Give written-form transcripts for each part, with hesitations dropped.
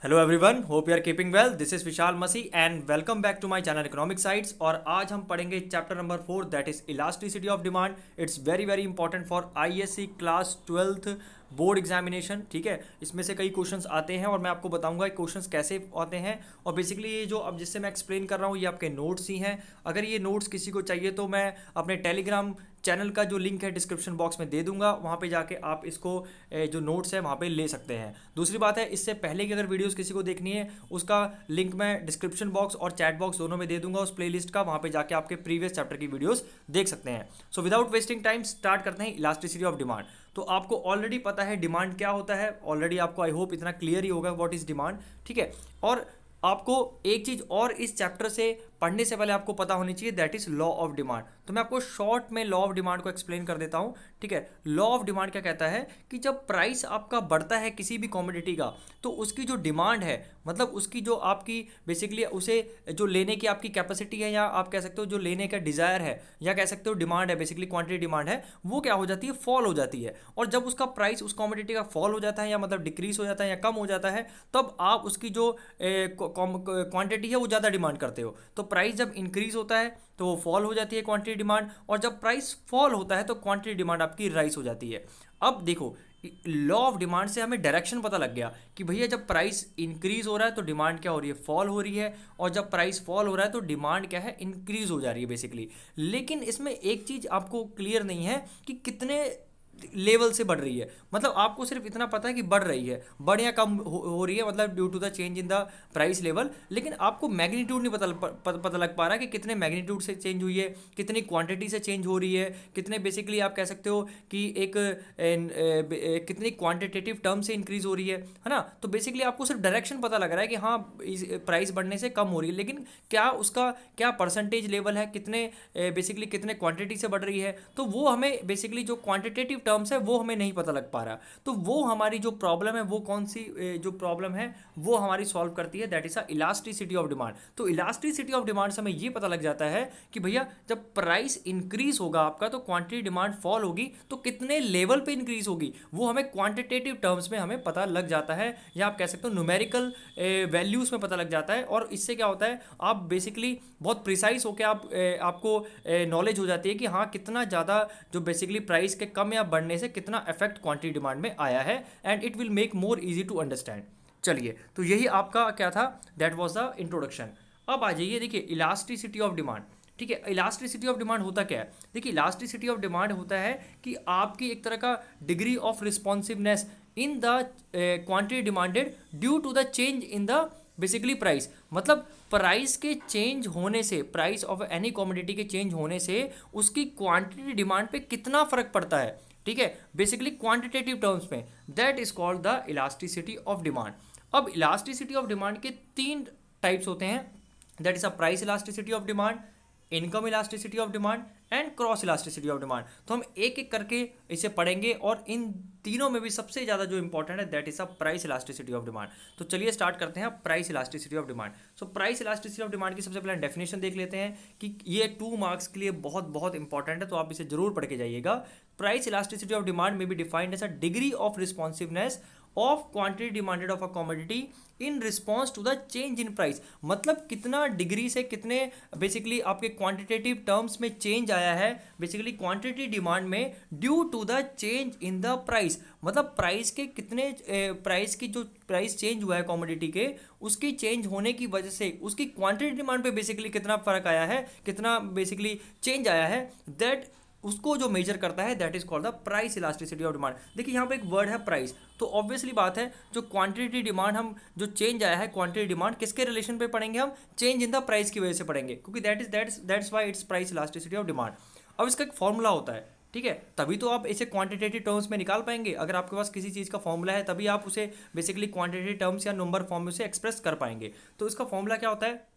Hello everyone, hope you are keeping well. This is Vishal Massey and welcome back to my channel economic sites. और आज हम पढ़ेंगे chapter number 4 that is elasticity of demand. It's very very important for ISC class 12th board examination. ठीक है, इसमें से कई questions आते हैं और मैं आपको बताऊंगा क्वेश्चंस कैसे आते हैं। और बेसिकली ये जो अब जिससे मैं एक्सप्लेन कर रहा हूँ ये आपके नोट्स ही हैं। अगर ये नोट्स किसी को चाहिए तो मैं अपने टेलीग्राम चैनल का जो लिंक है डिस्क्रिप्शन बॉक्स में दे दूंगा, वहाँ पे जाके आप इसको जो नोट्स है वहाँ पे ले सकते हैं। दूसरी बात है, इससे पहले की अगर वीडियोस किसी को देखनी है उसका लिंक मैं डिस्क्रिप्शन बॉक्स और चैट बॉक्स दोनों में दे दूंगा उस प्लेलिस्ट का, वहाँ पे जाके आपके प्रीवियस चैप्टर की वीडियोस देख सकते हैं। So without wasting time start करते हैं इलास्टिसिटी ऑफ डिमांड। तो आपको ऑलरेडी पता है डिमांड क्या होता है, ऑलरेडी आपको आई होप इतना क्लियर ही होगा व्हाट इज डिमांड। ठीक है, और आपको एक चीज और इस चैप्टर से पढ़ने से पहले आपको पता होनी चाहिए, that is law of demand. तो मैं आपको शॉर्ट में लॉ ऑफ डिमांड को एक्सप्लेन कर देता हूं। ठीक है, लॉ ऑफ डिमांड क्या कहता है कि जब प्राइस आपका बढ़ता है किसी भी कमोडिटी का, तो उसकी जो डिमांड है, मतलब उसकी जो आपकी बेसिकली उसे जो लेने की आपकी कैपेसिटी है, या आप कह सकते हो जो लेने का डिजायर है, या कह सकते हो डिमांड है, बेसिकली क्वांटिटी डिमांड है, वो क्या हो जाती है, फॉल हो जाती है। और जब उसका प्राइस उस कमोडिटी का फॉल हो जाता है, या मतलब डिक्रीज हो जाता है, या कम हो जाता है, तब आप उसकी जो क्वांटिटी है वो ज़्यादा डिमांड करते हो। तो प्राइस जब इंक्रीज होता है तो वो फॉल हो जाती है क्वांटिटी डिमांड, और जब प्राइस फॉल होता है तो क्वांटिटी डिमांड आपकी राइज हो जाती है। अब देखो, लॉ ऑफ डिमांड से हमें डायरेक्शन पता लग गया कि भैया जब प्राइस इंक्रीज हो रहा है तो डिमांड क्या हो रही है, फॉल हो रही है, और जब प्राइस फॉल हो रहा है तो डिमांड क्या है, इंक्रीज हो जा रही है बेसिकली। लेकिन इसमें एक चीज आपको क्लियर नहीं है कि कितने लेवल से बढ़ रही है। मतलब आपको सिर्फ इतना पता है कि बढ़ रही है, बढ़ या कम हो रही है, मतलब due to the change in the price level. लेकिन आपको मैग्नीट्यूड नहीं पता लग पा रहा कि कितने मैग्नीट्यूड से चेंज हुई है, कितनी क्वांटिटी से चेंज हो रही है, कितने बेसिकली आप कह सकते हो कि कितनी क्वांटिटेटिव टर्म से इंक्रीज हो रही है ना। तो बेसिकली आपको सिर्फ डायरेक्शन पता लग रहा है कि हाँ प्राइस बढ़ने से कम हो रही है, लेकिन क्या उसका क्या परसेंटेज लेवल है, कितने बेसिकली कितने क्वांटिटी से बढ़ रही है, तो वो हमें बेसिकली जो क्वांटिटेटिव टर्म्स है वो हमें नहीं पता लग पा रहा। तो वो हमारी जो प्रॉब्लम है, वो कौन सी जो प्रॉब्लम है वो हमारी सॉल्व करती है, that is a elasticity of demand. तो इलास्टिसिटी ऑफ डिमांड से हमें ये पता लग जाता है कि भैया जब प्राइस इंक्रीज होगा आपका तो क्वांटिटी डिमांड फॉल होगी, तो कितने लेवल पे इंक्रीज होगी वो हमें क्वांटिटेटिव टर्म्स में हमें पता लग जाता है, या आप कह सकते हो न्यूमेरिकल वैल्यूज में पता लग जाता है। और इससे क्या होता है, आप बेसिकली बहुत प्रिसाइज होकर आपको नॉलेज हो जाती है कि हाँ कितना ज़्यादा जो बेसिकली प्राइस के कम या बढ़ने से कितना इफेक्ट क्वांटिटी डिमांड में आया है, and it will make more easy to understand. चलिए, तो यही आपका क्या था, दैट वाज द इंट्रोडक्शन। अब आ जाइए, देखिए इलास्टिसिटी ऑफ डिमांड। ठीक है, इलास्टिसिटी ऑफ डिमांड होता क्या है, देखिए इलास्टिसिटी ऑफ डिमांड होता है कि आपकी एक तरह का degree of responsiveness in the quantity demanded due to the change in the basically price. मतलब प्राइस के चेंज होने से, प्राइस ऑफ एनी कमोडिटी के चेंज होने से उसकी क्वांटिटी डिमांड पे कितना फर्क पड़ता है। ठीक है, बेसिकली क्वांटिटेटिव टर्म्स में, that is called the elasticity of demand. अब इलास्टिसिटी ऑफ डिमांड के तीन टाइप्स होते हैं, that is a price elasticity of demand, income elasticity of demand and cross elasticity of demand. तो हम एक एक करके इसे पढ़ेंगे, और इन तीनों में भी सबसे ज़्यादा जो इंपॉर्टेंट है that is a price elasticity of demand. तो चलिए स्टार्ट करते हैं price elasticity of demand. So price elasticity of demand की सबसे पहले डेफिनेशन देख लेते हैं कि ये 2 मार्क्स के लिए बहुत बहुत इंपॉर्टेंट है, तो आप इसे जरूर पढ़ के जाइएगा। Price elasticity of demand may be defined as a degree of responsiveness of quantity demanded of a commodity in response to the change in price. मतलब कितना डिग्री से कितने बेसिकली आपके क्वांटिटेटिव टर्म्स में चेंज आया है बेसिकली क्वांटिटी डिमांड में due to the change in the price. मतलब प्राइस के कितने प्राइस की जो प्राइस चेंज हुआ है कमोडिटी के, उसकी चेंज होने की वजह से उसकी क्वांटिटी डिमांड पे बेसिकली कितना फर्क आया है, कितना बेसिकली चेंज आया है, दैट उसको जो मेजर करता है that is called the price elasticity of demand. देखिए यहाँ पे एक वर्ड है प्राइस, तो ऑब्वियसली बात है जो क्वांटिटी डिमांड हम जो चेंज आया है क्वांटिटी डिमांड किसके रिलेशन पे पढ़ेंगे, हम चेंज इन द प्राइस की वजह से पढ़ेंगे, क्योंकि that's why it's price elasticity of demand. अब इसका एक फॉर्मूला होता है, ठीक है, तभी तो आप इसे क्वांटिटेटिव टर्म्स में निकाल पाएंगे। अगर आपके पास किसी चीज़ का फॉर्मूला है तभी आप उसे बेसिकली क्वांटिटेटिव टर्म्स या नंबर फॉर्म में उसे एक्सप्रेस कर पाएंगे। तो इसका फॉर्मूला क्या होता है,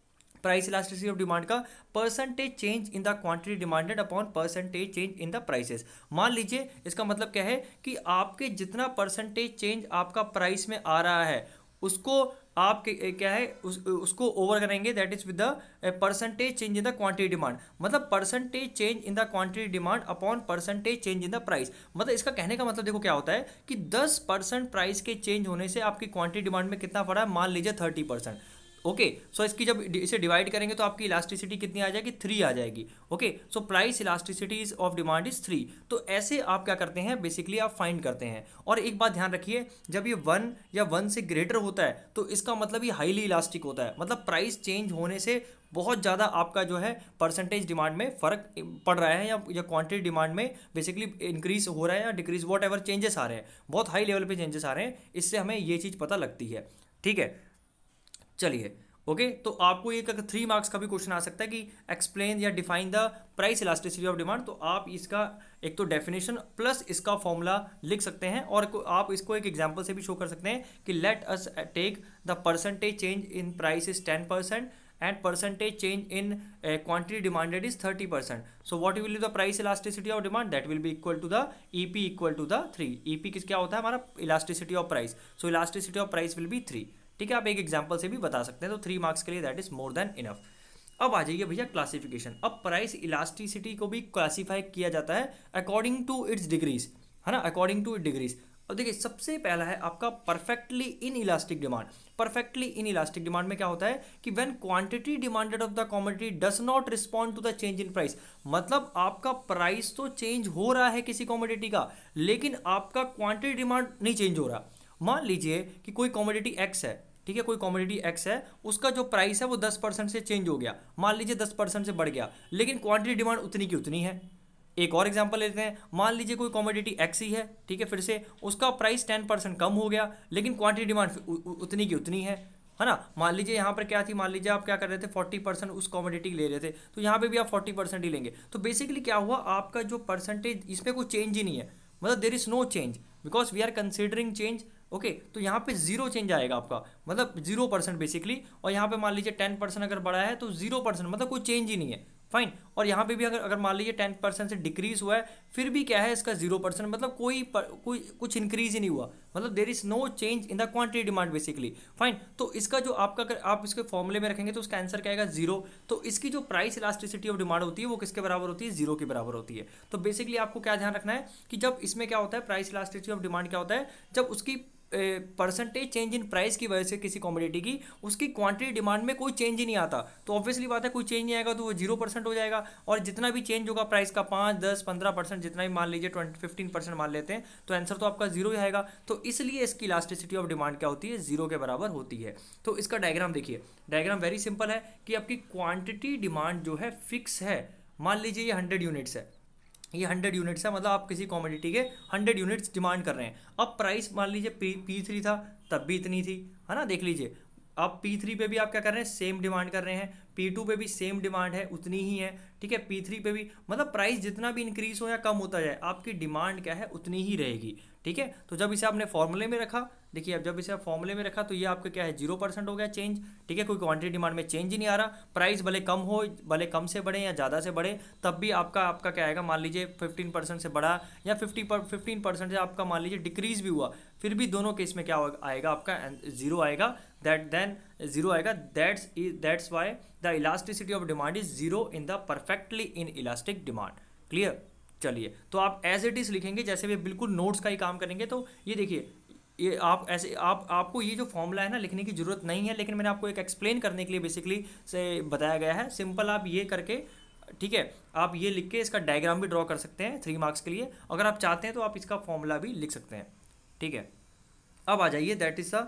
प्राइस इलास्टिसिटी ऑफ डिमांड का percentage change in the quantity demanded upon percentage change in the prices. मान लीजिए इसका मतलब क्या है कि आपके जितना परसेंटेज चेंज आपका प्राइस में आ रहा है उसको आप क्या है उसको ओवर करेंगे, that is with the percentage change in the quantity demand, मतलब percentage change in the quantity demand upon percentage change in the price. मतलब इसका कहने का मतलब देखो क्या होता है कि 10% प्राइस के चेंज होने से आपकी क्वांटिटी डिमांड में कितना पड़ा है, मान लीजिए 30%। ओके सो इसकी जब इसे डिवाइड करेंगे तो आपकी इलास्टिसिटी कितनी आ जाएगी, 3 आ जाएगी। Okay so price elasticity of demand is 3। तो ऐसे आप क्या करते हैं, बेसिकली आप फाइंड करते हैं। और एक बात ध्यान रखिए, जब ये 1 या 1 से ग्रेटर होता है तो इसका मतलब ये हाईली इलास्टिक होता है, मतलब प्राइस चेंज होने से बहुत ज़्यादा आपका जो है परसेंटेज डिमांड में फ़र्क पड़ रहा है, या क्वांटिटी डिमांड में बेसिकली इंक्रीज हो रहा है या डिक्रीज, वॉट एवर चेंजेस आ रहे हैं, बहुत हाई लेवल पे चेंजेस आ रहे हैं, इससे हमें ये चीज़ पता लगती है। ठीक है, चलिए ओके तो आपको एक 3 मार्क्स का भी क्वेश्चन आ सकता है कि एक्सप्लेन या define the price elasticity of demand. तो आप इसका एक तो डेफिनेशन प्लस इसका फॉर्मूला लिख सकते हैं, और आप इसको एक एग्जांपल से भी शो कर सकते हैं कि let us take the percentage change in price is 10% and percentage change in quantity demanded is 30%. So what will be the price elasticity of demand? That will be equal to the EP equal to the 3. EP किस क्या होता है हमारा, elasticity of price. So elasticity of price will be 3. ठीक है, आप एक example से भी बता सकते हैं, तो 3 मार्क्स के लिए that is more than enough. अब आ जाइए भैया क्लासिफिकेशन। अब प्राइस इलास्टिसिटी को भी क्लासीफाई किया जाता है अकॉर्डिंग टू इट्स डिग्रीज, है ना, अकॉर्डिंग टू इट डिग्रीज। अब देखिए सबसे पहला है आपका perfectly inelastic demand. Perfectly inelastic demand में क्या होता है कि when quantity demanded of the commodity does not respond to the change in price, मतलब आपका प्राइस तो चेंज हो रहा है किसी कमोडिटी का, लेकिन आपका क्वांटिटी डिमांड नहीं चेंज हो रहा। मान लीजिए कि कोई कमोडिटी एक्स है, ठीक है, कोई कमोडिटी एक्स है, उसका जो प्राइस है वो 10% से चेंज हो गया, मान लीजिए 10% से बढ़ गया, लेकिन क्वांटिटी डिमांड उतनी की उतनी है। एक और एग्जांपल लेते हैं, मान लीजिए कोई कमोडिटी एक्स ही है, ठीक है, फिर से उसका प्राइस 10% कम हो गया, लेकिन क्वांटिटी डिमांड उतनी की उतनी है ना। मान लीजिए यहाँ पर क्या थी, मान लीजिए आप क्या कर रहे थे, 40% उस कमोडिटी ले रहे थे, तो यहाँ पे भी आप 40% ही लेंगे। तो बेसिकली क्या हुआ, आपका जो परसेंटेज इसमें कोई चेंज ही नहीं है, मतलब there is no change because we are considering change. Okay तो यहाँ पे 0 चेंज आएगा आपका, मतलब 0% बेसिकली। और यहाँ पे मान लीजिए 10% अगर बढ़ा है तो 0%, मतलब कोई चेंज ही नहीं है, फाइन। और यहाँ पे भी अगर मान लीजिए 10% से डिक्रीज हुआ है, फिर भी क्या है इसका 0%, मतलब कोई कुछ इंक्रीज ही नहीं हुआ, मतलब there is no change in the quantity demand basically, fine. तो इसका जो आपका अगर आप इसके फॉर्मूले में रखेंगे तो उसका आंसर क्या आएगा, 0। तो इसकी जो प्राइस इलास्टिसिटी ऑफ डिमांड होती है वो किसके बराबर होती है, 0 के बराबर होती है। तो बेसिकली आपको क्या ध्यान रखना है कि जब इसमें क्या होता है, प्राइस इलास्टिसिटी ऑफ डिमांड क्या होता है, जब उसकी परसेंटेज चेंज इन प्राइस की वजह से किसी कमोडिटी की उसकी क्वांटिटी डिमांड में कोई चेंज ही नहीं आता, तो ऑब्वियसली बात है कोई चेंज नहीं आएगा तो वो 0% हो जाएगा। और जितना भी चेंज होगा प्राइस का 5, 10, 15%, जितना भी मान लीजिए 15% मान लेते हैं, तो आंसर तो आपका 0 ही आएगा। तो इसलिए इसकी इलास्टिसिटी ऑफ डिमांड क्या होती है, 0 के बराबर होती है। तो इसका डायग्राम देखिए, डायग्राम वेरी सिंपल है कि आपकी क्वांटिटी डिमांड जो है फिक्स है। मान लीजिए ये 100 यूनिट्स है, ये 100 यूनिट्स है, मतलब आप किसी कमोडिटी के 100 यूनिट्स डिमांड कर रहे हैं। अब प्राइस मान लीजिए P3 था तब भी इतनी थी, है ना, देख लीजिए। अब P3 पे भी आप क्या कर रहे हैं, सेम डिमांड कर रहे हैं, P2 पे भी सेम डिमांड है, उतनी ही है, ठीक है, P3 पे भी, मतलब प्राइस जितना भी इंक्रीज हो या कम होता जाए आपकी डिमांड क्या है उतनी ही रहेगी, ठीक है। तो जब इसे आपने फॉर्मूले में रखा, देखिए अब जब इसे फॉर्मूले में रखा तो ये आपका क्या है, 0% हो गया चेंज, ठीक है, कोई क्वांटिटी डिमांड में चेंज ही नहीं आ रहा। प्राइस भले कम हो, भले कम से बढ़े या ज़्यादा से बढ़े, तब भी आपका क्या आएगा, मान लीजिए 15% से बढ़ा या 15% से आपका मान लीजिए डिक्रीज भी हुआ, फिर भी दोनों केस में क्या आएगा, आपका 0 आएगा, देन 0 आएगा। That's why the elasticity of demand is 0 in the perfectly inelastic demand. Clear, चलिए तो आप एज इट इज लिखेंगे, जैसे भी बिल्कुल नोट्स का ही काम करेंगे। तो ये देखिए, ये आप ऐसे आपको ये जो फॉर्मूला है ना लिखने की जरूरत नहीं है, लेकिन मैंने आपको एक एक्सप्लेन करने के लिए बेसिकली से बताया गया है। सिंपल आप ये करके, ठीक है, आप ये लिख के इसका डायग्राम भी ड्रॉ कर सकते हैं 3 मार्क्स के लिए। अगर आप चाहते हैं तो आप इसका फॉर्मूला भी लिख सकते हैं, ठीक है। अब आ जाइए, that is a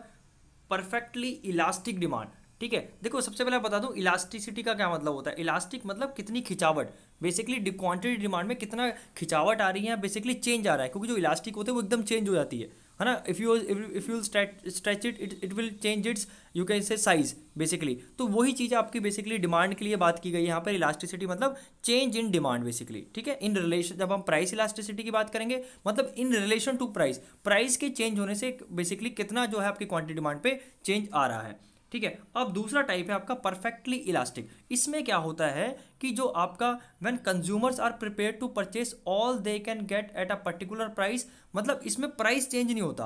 perfectly elastic demand, ठीक है। देखो सबसे पहले बता दूं इलास्टिसिटी का क्या मतलब होता है। इलास्टिक मतलब कितनी खिंचावट, बेसिकली क्वांटिटी डिमांड में कितना खिंचावट आ रही है, बेसिकली चेंज आ रहा है, क्योंकि जो इलास्टिक होते हैं वो एकदम चेंज हो जाती है ना। If you stretch it will change it's, you can say size basically. तो वही चीज़ आपकी बेसिकली डिमांड के लिए बात की गई है यहाँ पर। इलास्टिसिटी मतलब चेंज इन डिमांड बेसिकली, ठीक है। इन रिलेशन, जब हम प्राइस इलास्टिसिटी की बात करेंगे मतलब in relation to price, price के चेंज होने से बेसिकली कितना जो है आपकी क्वांटिटी डिमांड पे चेंज आ रहा है, ठीक है। अब दूसरा टाइप है आपका परफेक्टली इलास्टिक। इसमें क्या होता है कि जो आपका when consumers are prepare to purchase all they can get at a particular price, मतलब इसमें प्राइस चेंज नहीं होता,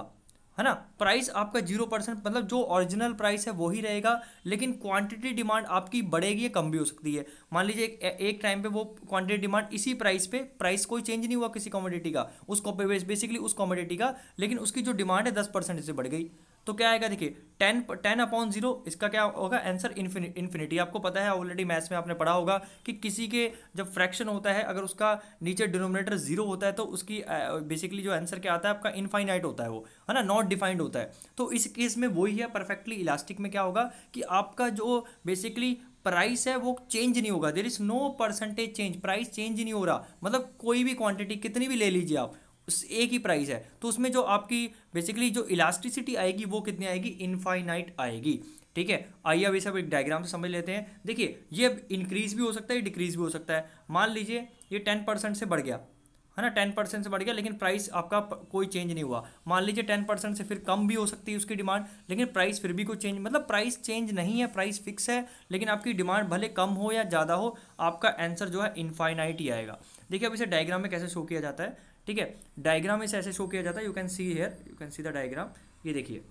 है ना। प्राइस आपका 0%, मतलब जो ओरिजिनल प्राइस है वो ही रहेगा, लेकिन क्वांटिटी डिमांड आपकी बढ़ेगी या कम भी हो सकती है। मान लीजिए एक टाइम पे वो क्वांटिटी डिमांड इसी प्राइस पे, प्राइस कोई चेंज नहीं हुआ किसी कमोडिटी का, उसको बेसिकली उस कमोडिटी का, लेकिन उसकी जो डिमांड है 10% से बढ़ गई, तो क्या आएगा देखिए 10/0, इसका क्या होगा आंसर, इन्फिनिटी। आपको पता है ऑलरेडी मैथ्स में आपने पढ़ा होगा कि किसी के जब फ्रैक्शन होता है, अगर उसका नीचे डिनोमिनेटर 0 होता है तो उसकी बेसिकली जो आंसर क्या आता है आपका इनफाइनाइट होता है वो, है ना, नॉट डिफाइंड होता है। तो इस केस में वही है परफेक्टली इलास्टिक में क्या होगा कि आपका जो बेसिकली प्राइस है वो चेंज नहीं होगा, there is no percentage change, price change ही नहीं हो रहा, मतलब कोई भी क्वांटिटी कितनी भी ले लीजिए आप, उस एक ही प्राइस है, तो उसमें जो आपकी बेसिकली जो इलास्टिसिटी आएगी वो कितनी आएगी, इनफाइनाइट आएगी। ठीक है, आइए अब इसे अब एक डायग्राम से समझ लेते हैं। देखिए ये इंक्रीज भी हो सकता है, डिक्रीज भी हो सकता है। मान लीजिए ये 10% से बढ़ गया, है ना, 10% से बढ़ गया, लेकिन प्राइस आपका कोई चेंज नहीं हुआ। मान लीजिए 10% से फिर कम भी हो सकती है उसकी डिमांड, लेकिन प्राइस फिर भी कोई चेंज, मतलब प्राइस चेंज नहीं है, प्राइस फिक्स है, लेकिन आपकी डिमांड भले कम हो या ज़्यादा हो, आपका आंसर जो है इनफाइनाइट ही आएगा। देखिए अब इसे डायग्राम में कैसे शो किया जाता है। ठीक है, डायग्राम में इसे ऐसे शो किया जाता है, you can see here, you can see the diagram. ये देखिए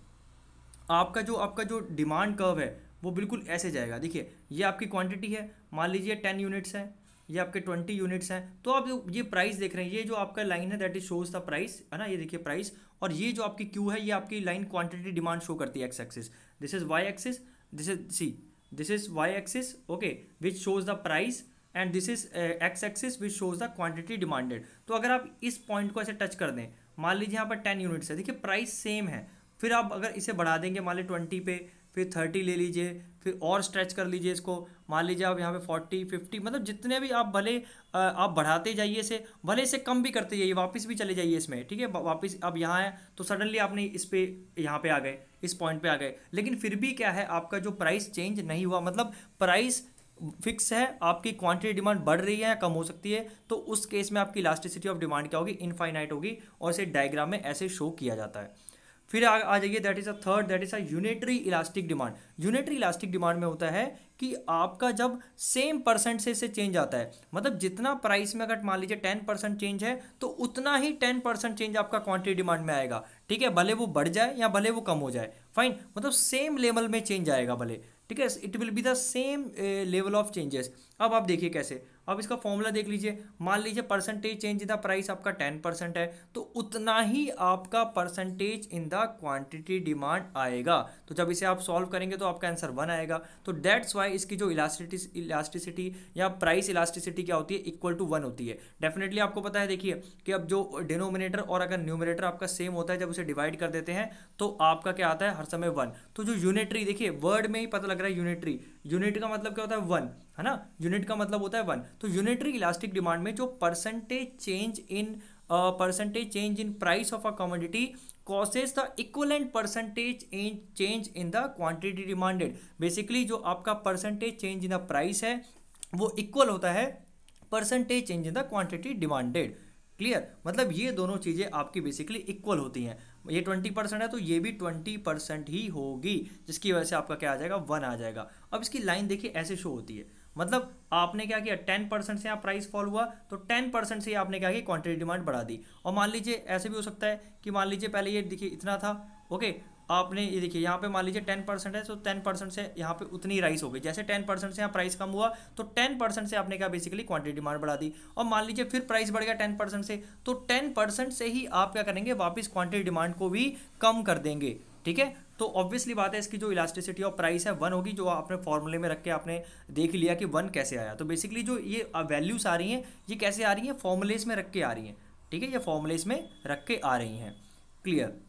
आपका जो डिमांड कर्व है वो बिल्कुल ऐसे जाएगा। देखिए ये आपकी क्वांटिटी है, मान लीजिए 10 यूनिट्स हैं, ये आपके 20 यूनिट्स हैं, तो आप ये प्राइस देख रहे हैं, ये जो आपका लाइन है that is shows the price, है ना, ये देखिए प्राइस, और ये जो आपकी क्यू है ये आपकी लाइन क्वांटिटी डिमांड शो करती है, X axis, this is Y axis, this is see, this is Y axis, okay, which shows the price, and this is X axis which shows the quantity demanded. तो अगर आप इस point को ऐसे touch कर दें, मान लीजिए यहाँ पर 10 यूनिट्स है, देखिए प्राइस सेम है, फिर आप अगर इसे बढ़ा देंगे मान लीजिए 20 पे, फिर 30 ले लीजिए, फिर और स्ट्रेच कर लीजिए इसको, मान लीजिए आप यहाँ पे 40 50, मतलब जितने भी आप भले आप बढ़ाते जाइए इसे, भले इसे कम भी करते जाइए, वापस भी चले जाइए इसमें, ठीक है, वापस अब यहाँ है तो सडनली आपने इस पे यहाँ पे आ गए, इस पॉइंट पे आ गए, लेकिन फिर भी क्या है आपका जो प्राइस चेंज नहीं हुआ, मतलब प्राइस फिक्स है, आपकी क्वांटिटी डिमांड बढ़ रही है या कम हो सकती है, तो उस केस में आपकी इलास्टिसिटी ऑफ डिमांड क्या होगी, इनफाइनाइट होगी, और इसे डायग्राम में ऐसे शो किया जाता है। फिर आ जाइए that is a third, that is a unitary elastic demand. Unitary elastic demand में होता है कि आपका जब सेम परसेंट से चेंज आता है, मतलब जितना प्राइस में अगर मान लीजिए 10% चेंज है तो उतना ही 10% चेंज आपका क्वांटिटी डिमांड में आएगा। ठीक है, भले वो बढ़ जाए या भले वो कम हो जाए, फाइन, मतलब सेम लेवल में चेंज आएगा भले, ठीक है, it will be the same level of changes. अब आप देखिए कैसे, अब इसका फॉर्मूला देख लीजिए, मान लीजिए percentage change in the price आपका 10% है, तो उतना ही आपका percentage in the quantity demand आएगा। तो जब इसे आप सॉल्व करेंगे तो आपका आंसर 1 आएगा। तो दैट्स वाई इसकी जो इलास्टिसिटी या प्राइस इलास्टिसिटी क्या होती है, इक्वल टू 1 होती है। डेफिनेटली आपको पता है, देखिए कि अब जो डिनोमिनेटर और अगर न्यूमिनेटर आपका सेम होता है, जब उसे डिवाइड कर देते हैं तो आपका क्या आता है हर समय 1। तो जो यूनिटरी, देखिए वर्ड में ही पता लग रहा है यूनिटरी, यूनिट का मतलब क्या होता है 1, है ना, यूनिट का मतलब होता है 1। तो यूनिटरी इलास्टिक डिमांड में जो percentage change in price of a commodity causes the equivalent percentage change in the quantity demanded। Basically जो आपका percentage change in the price है वो इक्वल होता है percentage change in the quantity demanded. Clear, मतलब ये दोनों चीज़ें आपकी बेसिकली इक्वल होती हैं। ये 20% है तो ये भी 20% ही होगी, जिसकी वजह से आपका क्या आ जाएगा, 1 आ जाएगा। अब इसकी लाइन देखिए ऐसे शो होती है, मतलब आपने क्या किया, 10% से यहाँ प्राइस फॉल हुआ तो 10% से आपने क्या किया, क्वांटिटी डिमांड बढ़ा दी। और मान लीजिए ऐसे भी हो सकता है कि मान लीजिए पहले ये देखिए इतना था, ओके, आपने ये देखिए यहाँ पे मान लीजिए 10% है तो 10% से यहाँ पे उतनी राइस हो गई, जैसे 10% से यहाँ प्राइस कम हुआ तो 10% से आपने क्या बेसिकली क्वांटिटी डिमांड बढ़ा दी। और मान लीजिए फिर प्राइस बढ़ गया 10% से, तो 10% से ही आप क्या करेंगे, वापस क्वांटिटी डिमांड को भी कम कर देंगे। ठीक है, तो ऑब्वियसली बात है इसकी जो इलास्टिसिटी ऑफ प्राइस है 1 होगी, जो आपने फॉर्मूले में रख के आपने देख लिया कि 1 कैसे आया। तो बेसिकली जो ये वैल्यूज आ रही हैं ये कैसे आ रही हैं, फॉर्मूलेज में रख के आ रही हैं। ठीक है, ये फॉर्मूलेज में रख के आ रही हैं। क्लियर,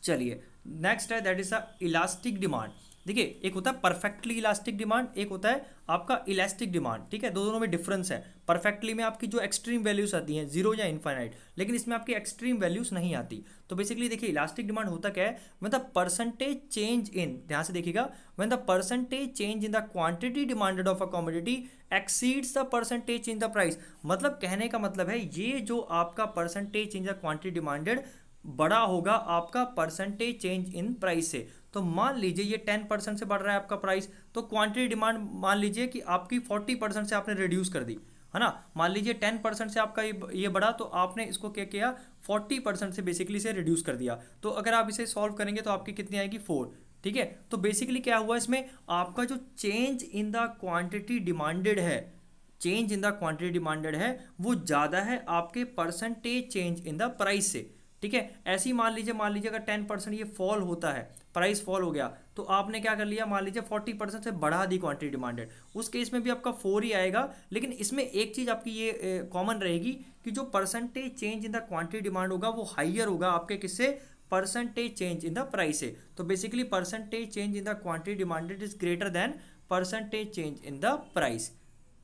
चलिए नेक्स्ट है that is a elastic demand. देखिए एक होता है परफेक्टली इलास्टिक डिमांड, एक होता है आपका इलास्टिक डिमांड। ठीक है, दोनों में डिफरेंस है। परफेक्टली में आपकी जो एक्सट्रीम वैल्यूज आती हैं 0 या इनफाइनाइट, लेकिन इसमें आपकी एक्सट्रीम वैल्यूज नहीं आती। तो बेसिकली देखिए इलास्टिक डिमांड होता क्या है, मतलब परसेंटेज चेंज इन, ध्यान से देखिएगा, when the percentage change in the quantity demanded of a commodity exceeds the percentage in the price. मतलब कहने का मतलब है ये जो आपका percentage in the quantity demanded बड़ा होगा आपका परसेंटेज चेंज इन प्राइस से। तो मान लीजिए ये 10% से बढ़ रहा है आपका प्राइस, तो क्वांटिटी डिमांड मान लीजिए कि आपकी 40% से आपने रिड्यूस कर दी, है ना। मान लीजिए 10% से आपका ये बढ़ा, तो आपने इसको क्या किया, 40% से बेसिकली से रिड्यूस कर दिया। तो अगर आप इसे सॉल्व करेंगे तो आपकी कितनी आएगी, 4। ठीक है, तो बेसिकली क्या हुआ इसमें, आपका जो change in the quantity demanded है, change in the quantity demanded है, वो ज़्यादा है आपके percentage change in the price से। ठीक है, ऐसे ही मान लीजिए अगर 10% ये फॉल होता है, प्राइस फॉल हो गया, तो आपने क्या कर लिया, मान लीजिए 40% से बढ़ा दी क्वांटिटी डिमांडेड, उस केस में भी आपका 4 ही आएगा। लेकिन इसमें एक चीज़ आपकी ये कॉमन रहेगी कि जो percentage change in the quantity demand होगा वो हाइयर होगा आपके किससे, percentage change in the price से। तो basically percentage change in the quantity demanded is greater than percentage change in the price.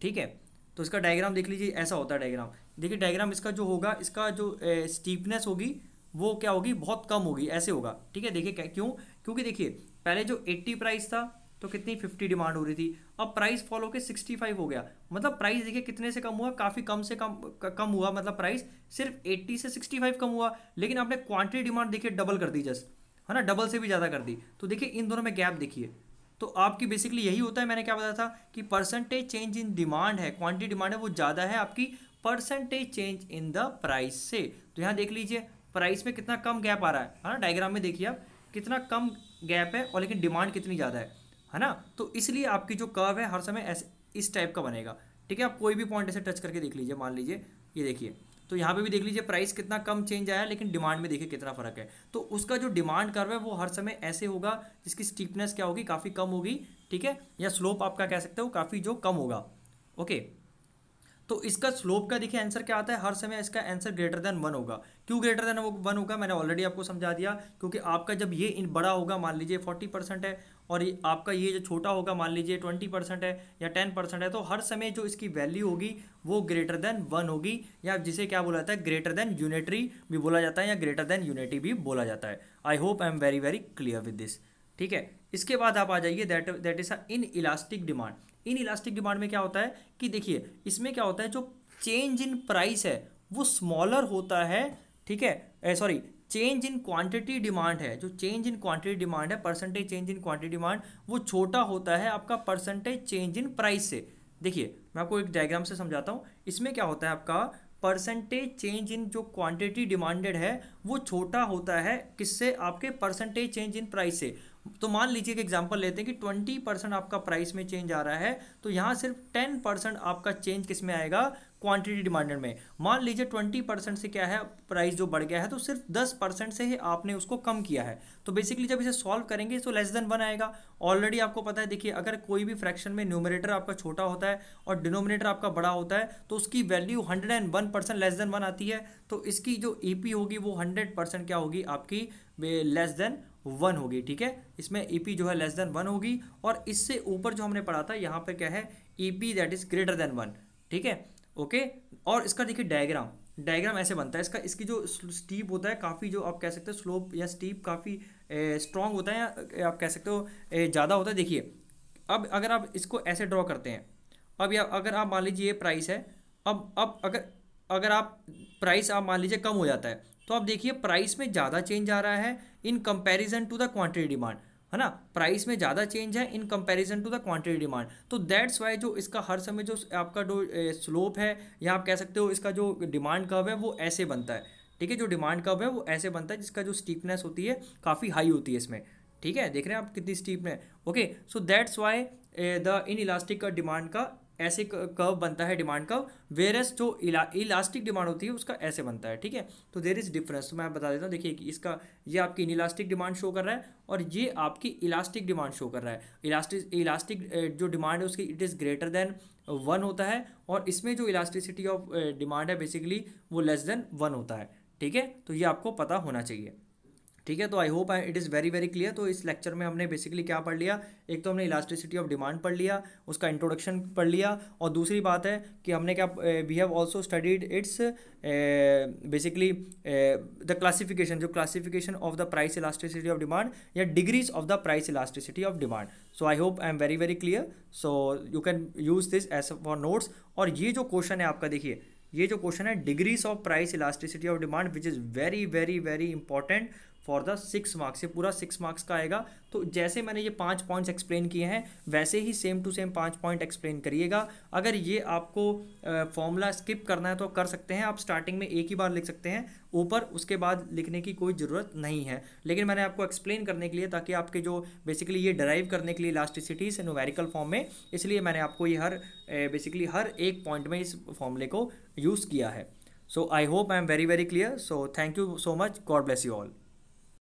ठीक है, तो इसका डायग्राम देख लीजिए, ऐसा होता है डायग्राम। देखिए डायग्राम इसका जो होगा, इसका जो स्टीपनेस होगी वो क्या होगी, बहुत कम होगी, ऐसे होगा। ठीक है, देखिए क्यों, क्योंकि देखिए पहले जो 80 प्राइस था तो कितनी 50 डिमांड हो रही थी, अब प्राइस फॉल होकर 65 हो गया। मतलब प्राइस देखिए कितने से कम हुआ, काफ़ी कम से कम हुआ, मतलब प्राइस सिर्फ 80 से 65 कम हुआ। लेकिन आपने क्वांटिटी डिमांड देखिए डबल कर दी जस्ट, है ना, डबल से भी ज़्यादा कर दी। तो देखिए इन दोनों में गैप देखिए, तो आपकी बेसिकली यही होता है, मैंने क्या बताया था कि परसेंटेज चेंज इन डिमांड है, क्वांटिटी डिमांड है वो ज़्यादा है आपकी percentage change in the price से। तो यहाँ देख लीजिए प्राइस में कितना कम गैप आ रहा है ना, डायग्राम में देखिए आप कितना कम गैप है, और लेकिन डिमांड कितनी ज़्यादा है ना। तो इसलिए आपकी जो कर्व है हर समय ऐसे इस टाइप का बनेगा। ठीक है, आप कोई भी पॉइंट ऐसे टच करके देख लीजिए, मान लीजिए ये देखिए, तो यहाँ पे भी देख लीजिए प्राइस कितना कम चेंज आया, लेकिन डिमांड में देखिए कितना फर्क है। तो उसका जो डिमांड कर्व है वो हर समय ऐसे होगा, जिसकी स्टीपनेस क्या होगी, काफ़ी कम होगी। ठीक है, या स्लोप आपका कह सकते हो काफ़ी जो कम होगा। ओके, तो इसका स्लोप का देखिए आंसर क्या आता है, हर समय इसका आंसर ग्रेटर देन 1 होगा। क्यों ग्रेटर देन 1 होगा, मैंने ऑलरेडी आपको समझा दिया, क्योंकि आपका जब ये इन बड़ा होगा, मान लीजिए 40% है, और ये आपका ये जो छोटा होगा मान लीजिए 20% है या 10% है, तो हर समय जो इसकी वैल्यू होगी वो ग्रेटर देन 1 होगी, या जिसे क्या बोला जाता है, ग्रेटर देन यूनिटरी भी बोला जाता है, या ग्रेटर देन यूनिटी भी बोला जाता है। आई hope I am very very clear with this. ठीक है, इसके बाद आप आ जाइए, that is a in elastic demand. In elastic demand में क्या होता है कि देखिए इसमें क्या होता है, जो चेंज इन प्राइस है वो स्मॉलर होता है। ठीक है, sorry, change in quantity demand है, जो चेंज इन क्वांटिटी डिमांड है, percentage change in quantity demand, वो छोटा होता है आपका परसेंटेज चेंज इन प्राइस से। देखिए मैं आपको एक डायग्राम से समझाता हूँ। इसमें क्या होता है, आपका परसेंटेज चेंज इन जो क्वांटिटी डिमांडेड है वो छोटा होता है किससे, आपके परसेंटेज चेंज इन प्राइस से। तो मान लीजिए एक एग्जांपल लेते हैं कि 20% आपका प्राइस में चेंज आ रहा है, तो यहाँ सिर्फ 10% आपका चेंज किस में आएगा, क्वांटिटी डिमांडेड में। मान लीजिए 20% से क्या है, प्राइस जो बढ़ गया है, तो सिर्फ 10% से ही आपने उसको कम किया है। तो बेसिकली जब इसे सॉल्व करेंगे तो लेस देन 1 आएगा। ऑलरेडी आपको पता है, देखिए अगर कोई भी फ्रैक्शन में न्यूमरेटर आपका छोटा होता है और डिनोमिनेटर आपका बड़ा होता है, तो उसकी वैल्यू 101% लेस देन 1 आती है। तो इसकी जो ईपी होगी वो 100% क्या होगी, आपकी लेस देन 1 होगी। ठीक है, इसमें ईपी जो है लेस देन 1 होगी, और इससे ऊपर जो हमने पढ़ा था यहाँ पर क्या है, EP that is greater than 1। ठीक है, ओके। और इसका देखिए डायग्राम ऐसे बनता है इसका, इसकी जो स्टीप होता है काफ़ी, जो आप कह सकते हो स्लोप या स्टीप काफ़ी स्ट्रॉन्ग होता है, या आप कह सकते हो ज़्यादा होता है। देखिए अब अगर आप इसको ऐसे ड्रॉ करते हैं, अब या अगर आप मान लीजिए ये प्राइस है, अब अगर आप प्राइस आप मान लीजिए कम हो जाता है, तो आप देखिए प्राइस में ज़्यादा चेंज आ रहा है in comparison to the quantity demand, है ना। प्राइस में ज़्यादा चेंज है in comparison to the quantity demand. तो दैट्स वाई जो इसका हर समय जो आपका जो स्लोप है, या आप कह सकते हो इसका जो डिमांड कर्व है वो ऐसे बनता है। ठीक है, जो डिमांड कर्व है वो ऐसे बनता है, जिसका जो स्टीपनेस होती है काफ़ी हाई होती है इसमें। ठीक है, देख रहे हैं आप कितनी steepness. Okay, so that's why the in elastic का डिमांड का ऐसे कर्व बनता है, डिमांड कर्व, वेरस जो इलास्टिक डिमांड होती है उसका ऐसे बनता है। ठीक है, तो देयर इज डिफरेंस। तो मैं बता देता हूँ, देखिए कि इसका ये आपकी इलास्टिक डिमांड शो कर रहा है, और ये आपकी इलास्टिक डिमांड शो कर रहा है। इलास्टिक जो डिमांड है उसकी इट इज़ ग्रेटर देन 1 होता है, और इसमें जो इलास्टिसिटी ऑफ डिमांड है बेसिकली वो लेस देन 1 होता है। ठीक है, तो ये आपको पता होना चाहिए। ठीक है, तो I hope it is very very clear. तो इस लेक्चर में हमने बेसिकली क्या पढ़ लिया, एक तो हमने इलास्टिसिटी ऑफ डिमांड पढ़ लिया, उसका इंट्रोडक्शन पढ़ लिया, और दूसरी बात है कि हमने क्या, we have also studied it's basically the classification, जो classification of the price elasticity of demand, या degrees of the price elasticity of demand. So I hope I am very very clear. So you can use this as for notes. और ये जो question है आपका, देखिए ये जो question है degrees of price elasticity of demand, which is very very very important for the 6 marks. ये पूरा 6 मार्क्स का आएगा। तो जैसे मैंने ये 5 पॉइंट्स एक्सप्लेन किए हैं वैसे ही same to same 5 point explain करिएगा। अगर ये आपको फॉर्मूला स्किप करना है तो कर सकते हैं, आप स्टार्टिंग में एक ही बार लिख सकते हैं ऊपर, उसके बाद लिखने की कोई ज़रूरत नहीं है। लेकिन मैंने आपको एक्सप्लेन करने के लिए, ताकि आपके जो बेसिकली ये डराइव करने के लिए इलास्टिसिटीज न्यूमेरिकल फॉर्म में, इसलिए मैंने आपको ये बेसिकली हर एक पॉइंट में इस फॉर्मूले को यूज़ किया है। So I hope I am very very clear. So thank you so much, God bless you all.